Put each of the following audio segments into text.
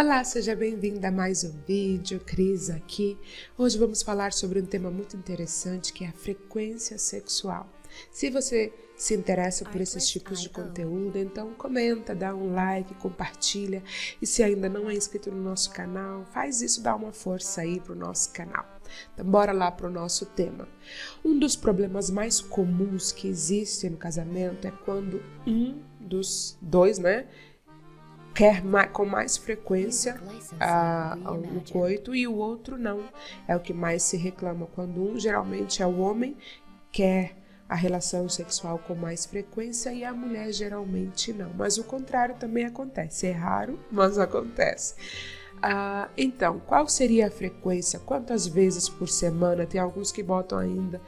Olá, seja bem-vinda a mais um vídeo, Cris aqui. Hoje vamos falar sobre um tema muito interessante que é a frequência sexual. Se você se interessa por esses tipos de conteúdo, então comenta, dá um like, compartilha. E se ainda não é inscrito no nosso canal, faz isso, dá uma força aí pro nosso canal. Então bora lá pro nosso tema. Um dos problemas mais comuns que existem no casamento é quando um dos dois, quer com mais frequência o coito e o outro não. É o que mais se reclama, quando um, geralmente é o homem, quer a relação sexual com mais frequência e a mulher geralmente não. Mas o contrário também acontece, é raro, mas acontece. Então, qual seria a frequência? Quantas vezes por semana? Tem alguns que botam ainda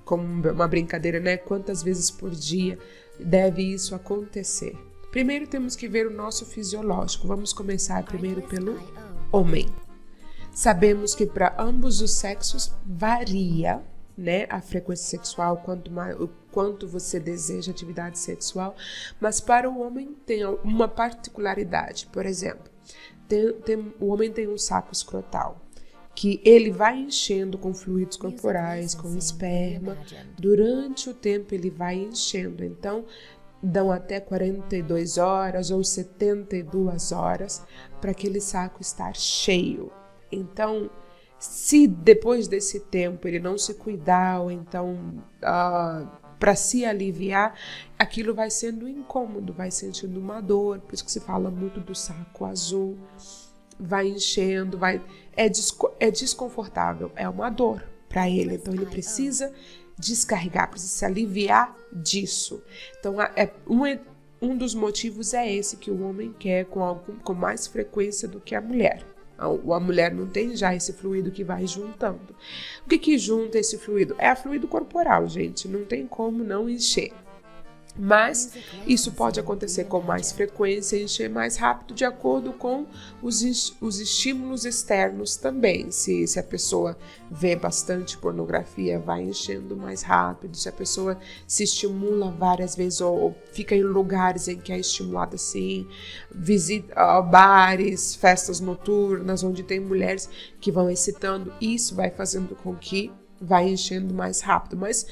como uma brincadeira, Quantas vezes por dia deve isso acontecer? Primeiro temos que ver o nosso fisiológico. Vamos começar primeiro pelo homem. Sabemos que para ambos os sexos varia, a frequência sexual, o quanto você deseja atividade sexual, mas para o homem tem uma particularidade. Por exemplo, o homem tem um saco escrotal, que ele vai enchendo com fluidos corporais, com esperma. Durante o tempo ele vai enchendo, então dão até 42 horas ou 72 horas para aquele saco estar cheio. Então, se depois desse tempo ele não se cuidar, ou então para se aliviar, aquilo vai sendo incômodo, vai sentindo uma dor, por isso que se fala muito do saco azul, vai enchendo, é desconfortável, é uma dor para ele, então ele precisa descarregar, precisa se aliviar disso. Então, um dos motivos é esse, que o homem quer com mais frequência do que a mulher. A mulher não tem já esse fluido que vai juntando. O que junta esse fluido? É o fluido corporal, gente. Não tem como não encher. Mas isso pode acontecer com mais frequência e encher mais rápido de acordo com os estímulos externos também. Se a pessoa vê bastante pornografia, vai enchendo mais rápido. Se a pessoa se estimula várias vezes ou fica em lugares em que é estimulada assim, visita bares, festas noturnas, onde tem mulheres que vão excitando, isso vai fazendo com que vai enchendo mais rápido. Mas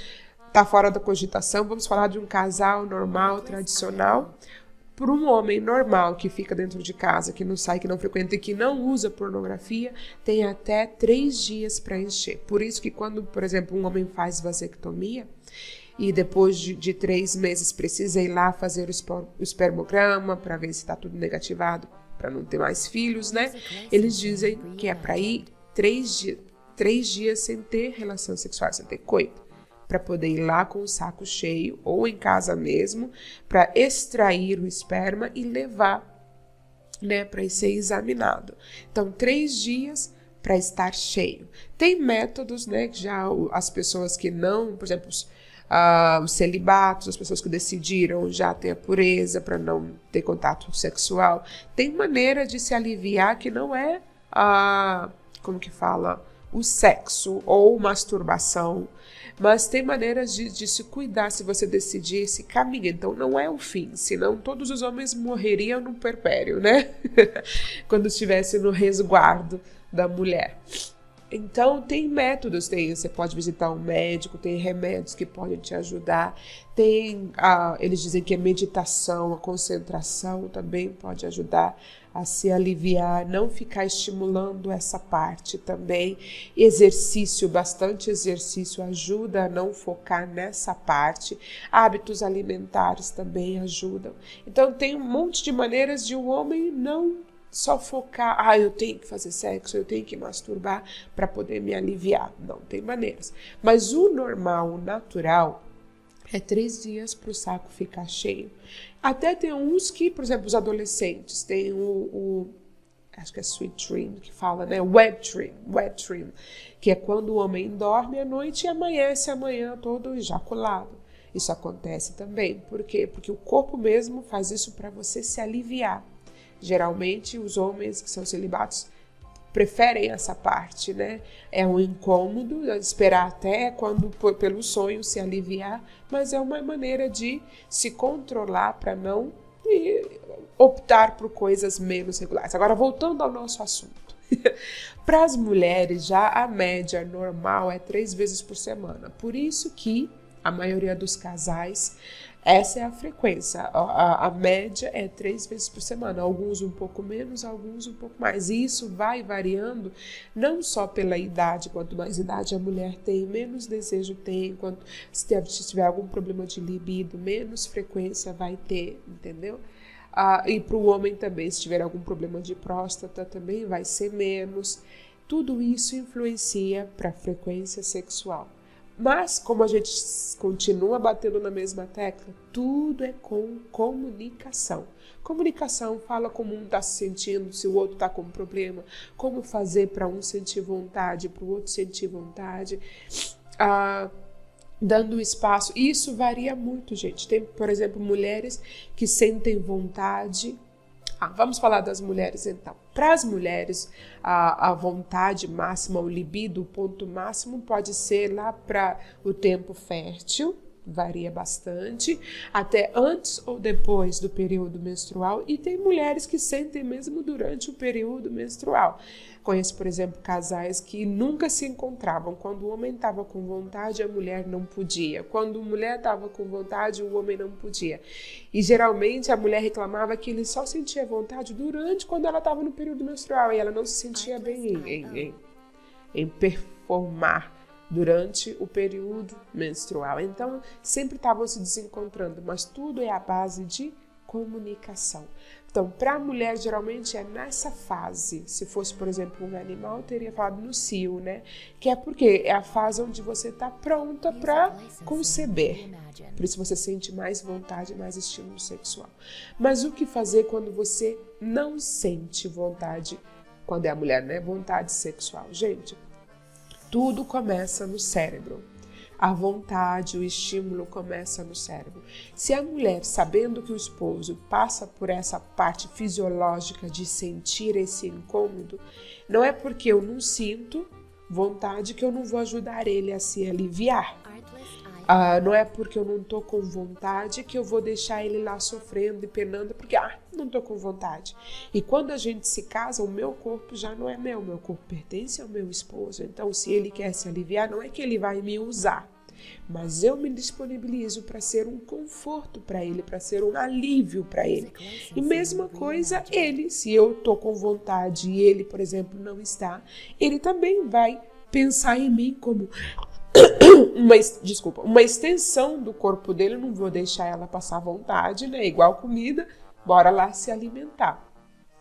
tá fora da cogitação, vamos falar de um casal normal, tradicional. Por um homem normal que fica dentro de casa, que não sai, que não frequenta e que não usa pornografia, tem até 3 dias para encher. Por isso que quando, por exemplo, um homem faz vasectomia e depois de 3 meses precisa ir lá fazer o espermograma para ver se está tudo negativado, para não ter mais filhos, Eles dizem que é para ir 3 dias sem ter relação sexual, sem ter coito, para poder ir lá com o saco cheio, ou em casa mesmo, para extrair o esperma e levar, para ser examinado. Então, 3 dias para estar cheio. Tem métodos, que já as pessoas que não, por exemplo, os celibatos, as pessoas que decidiram já ter a pureza para não ter contato sexual, tem maneira de se aliviar que não é o sexo ou masturbação, mas tem maneiras de se cuidar se você decidir esse caminho. Então não é o fim, senão todos os homens morreriam no puerpério, quando estivesse no resguardo da mulher. Então tem métodos, você pode visitar um médico, tem remédios que podem te ajudar, eles dizem que a meditação, a concentração também pode ajudar a se aliviar, não ficar estimulando essa parte também. Bastante exercício ajuda a não focar nessa parte. Hábitos alimentares também ajudam. Então tem um monte de maneiras de o homem não só focar, eu tenho que fazer sexo, eu tenho que masturbar para poder me aliviar. Não, tem maneiras. Mas o normal, o natural, é 3 dias para o saco ficar cheio. Até tem uns que, por exemplo, os adolescentes, tem acho que é Sweet Dream que fala, Wet Dream, que é quando o homem dorme à noite e amanhece amanhã todo ejaculado. Isso acontece também. Por quê? Porque o corpo mesmo faz isso para você se aliviar. Geralmente, os homens que são celibatos preferem essa parte, É um incômodo, esperar até pelo sonho se aliviar, mas é uma maneira de se controlar para não optar por coisas menos regulares. Agora, voltando ao nosso assunto. Para as mulheres, já a média normal é 3 vezes por semana. Por isso que a maioria dos casais, essa é a frequência. A média é 3 vezes por semana. Alguns um pouco menos, alguns um pouco mais. E isso vai variando não só pela idade. Quanto mais idade a mulher tem, menos desejo tem. Se tiver algum problema de libido, menos frequência vai ter, entendeu? E para o homem também, se tiver algum problema de próstata, também vai ser menos. Tudo isso influencia para a frequência sexual. Mas, como a gente continua batendo na mesma tecla, tudo é com comunicação. Comunicação fala como um está se sentindo, se o outro está com problema, como fazer para um sentir vontade, para o outro sentir vontade, dando espaço. Isso varia muito, gente. Tem, por exemplo, mulheres que sentem vontade. Vamos falar das mulheres então. Para as mulheres, a vontade máxima, o libido, o ponto máximo pode ser lá para o tempo fértil, varia bastante, até antes ou depois do período menstrual, e tem mulheres que sentem mesmo durante o período menstrual. Conheço, por exemplo, casais que nunca se encontravam. Quando o homem estava com vontade, a mulher não podia. Quando a mulher estava com vontade, o homem não podia. E geralmente a mulher reclamava que ele só sentia vontade quando ela estava no período menstrual, e ela não se sentia bem em performar durante o período menstrual. Então, sempre estavam se desencontrando, mas tudo é a base de comunicação. Então, para a mulher, geralmente é nessa fase. Se fosse, por exemplo, um animal, teria falado no cio, né? Que é porque é a fase onde você está pronta para conceber. Por isso você sente mais vontade, mais estímulo sexual. Mas o que fazer quando você não sente vontade, quando é a mulher, né? Vontade sexual. Gente, tudo começa no cérebro. A vontade, o estímulo começa no cérebro. Se a mulher, sabendo que o esposo passa por essa parte fisiológica de sentir esse incômodo, não é porque eu não sinto vontade que eu não vou ajudar ele a se aliviar. Não é porque eu não estou com vontade que eu vou deixar ele lá sofrendo e penando, porque não estou com vontade. E quando a gente se casa, o meu corpo já não é meu corpo pertence ao meu esposo. Então, se ele quer se aliviar, não é que ele vai me usar, mas eu me disponibilizo para ser um conforto para ele, para ser um alívio para ele. E mesma coisa ele, se eu estou com vontade e ele, por exemplo, não está, ele também vai pensar em mim como uma extensão do corpo dele. Eu não vou deixar ela passar vontade, né? Igual comida, bora lá se alimentar.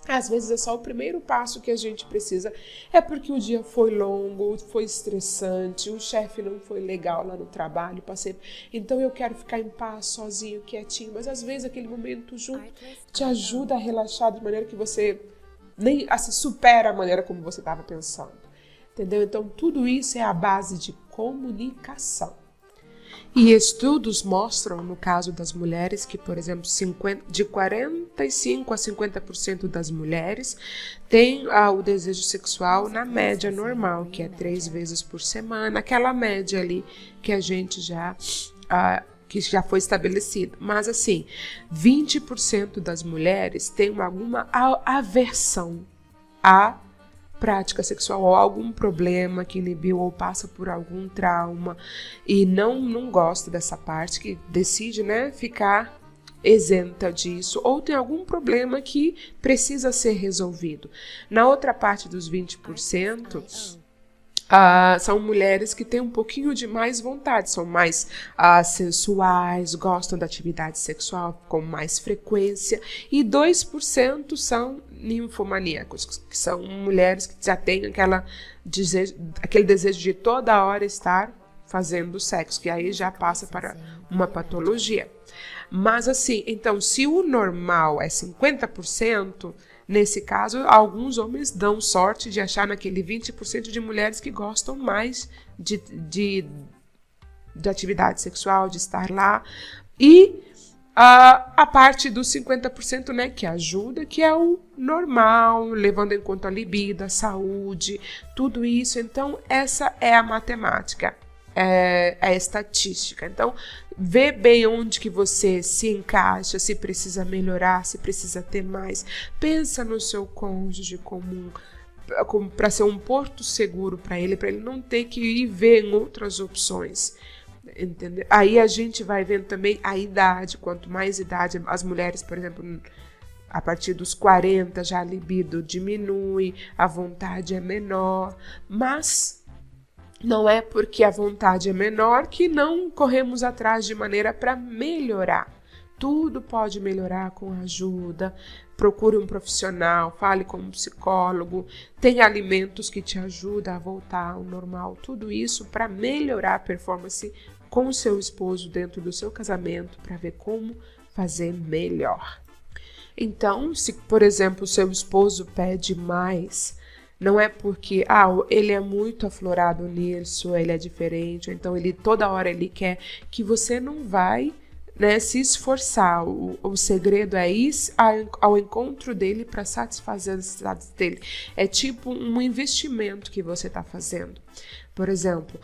Às vezes é só o primeiro passo que a gente precisa, é porque o dia foi longo, foi estressante, o chefe não foi legal lá no trabalho, então eu quero ficar em paz, sozinho, quietinho. Mas às vezes aquele momento junto te ajuda a relaxar de maneira que você nem supera a maneira como você estava pensando. Entendeu? Então, tudo isso é a base de comunicação. E estudos mostram, no caso das mulheres, que, por exemplo, de 45% a 50% das mulheres têm o desejo sexual na média normal, que é 3 vezes por semana, aquela média ali que a gente que já foi estabelecida. Mas, assim, 20% das mulheres têm alguma aversão à prática sexual, ou algum problema que inibiu ou passa por algum trauma e não gosta dessa parte, que decide, né, ficar isenta disso, ou tem algum problema que precisa ser resolvido. Na outra parte dos 20%, são mulheres que têm um pouquinho de mais vontade, são mais sensuais, gostam da atividade sexual com mais frequência, e 2% são ninfomaníacos, que são mulheres que já têm aquele desejo de toda hora estar fazendo sexo, que aí já passa para uma patologia. Mas assim, então, se o normal é 50%, nesse caso, alguns homens dão sorte de achar naquele 20% de mulheres que gostam mais de atividade sexual, de estar lá. E a parte dos 50%, né, que ajuda, que é o normal, levando em conta a libido, a saúde, tudo isso. Então, essa é a matemática. a estatística. Então, vê bem onde que você se encaixa, se precisa melhorar, se precisa ter mais. Pensa no seu cônjuge como para ser um porto seguro para ele não ter que ir ver em outras opções. Entendeu? Aí a gente vai vendo também a idade. Quanto mais idade, as mulheres, por exemplo, a partir dos 40 já a libido diminui, a vontade é menor, mas não é porque a vontade é menor que não corremos atrás de maneira para melhorar. Tudo pode melhorar com ajuda. Procure um profissional, fale com um psicólogo, tem alimentos que te ajudam a voltar ao normal. Tudo isso para melhorar a performance com o seu esposo dentro do seu casamento, para ver como fazer melhor. Então, se, por exemplo, o seu esposo pede mais, não é porque ele é muito aflorado nisso, ele é diferente, então toda hora ele quer, que você não vai, né, se esforçar. O segredo é ir ao encontro dele para satisfazer as necessidades dele. É tipo um investimento que você está fazendo. Por exemplo,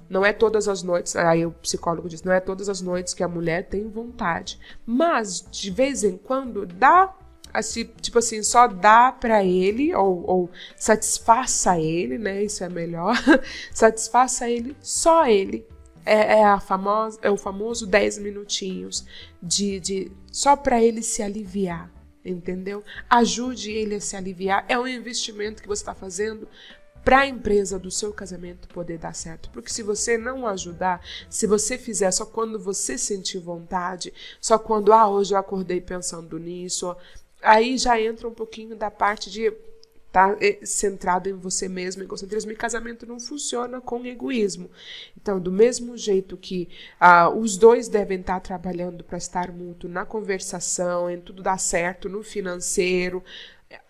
não é todas as noites, aí o psicólogo diz, não é todas as noites que a mulher tem vontade, mas de vez em quando dá, assim, tipo assim, só dá para ele, ou satisfaça ele, né, isso é melhor, satisfaça ele, só ele. É o famoso 10 minutinhos só para ele se aliviar, entendeu? Ajude ele a se aliviar. É um investimento que você está fazendo para a empresa do seu casamento poder dar certo. Porque se você não ajudar, se você fizer só quando você sentir vontade, só quando, hoje eu acordei pensando nisso, aí já entra um pouquinho da parte de tá centrado em você mesmo, em egocentrismo, e casamento não funciona com egoísmo. Então, do mesmo jeito que os dois devem estar trabalhando para estar mútuo na conversação, em tudo dar certo, no financeiro,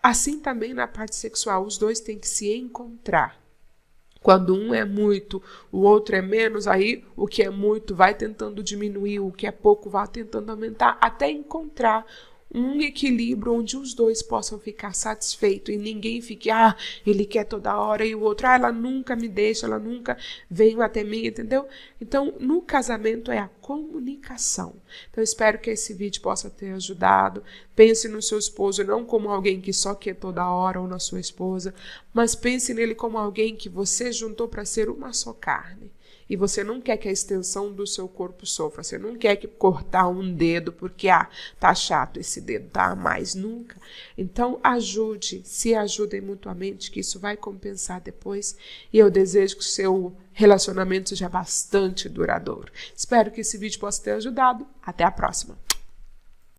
assim também na parte sexual, os dois têm que se encontrar. Quando um é muito, o outro é menos, aí o que é muito vai tentando diminuir, o que é pouco vai tentando aumentar, até encontrar um equilíbrio onde os dois possam ficar satisfeitos e ninguém fique, ele quer toda hora e o outro, ela nunca me deixa, ela nunca veio até mim, entendeu? Então, no casamento é a comunicação. Então, espero que esse vídeo possa ter ajudado. Pense no seu esposo não como alguém que só quer toda hora, ou na sua esposa, mas pense nele como alguém que você juntou para ser uma só carne. E você não quer que a extensão do seu corpo sofra. Você não quer que cortar um dedo porque, tá chato esse dedo, tá a mais, nunca. Então, se ajudem mutuamente, que isso vai compensar depois. E eu desejo que o seu relacionamento seja bastante duradouro. Espero que esse vídeo possa ter ajudado. Até a próxima.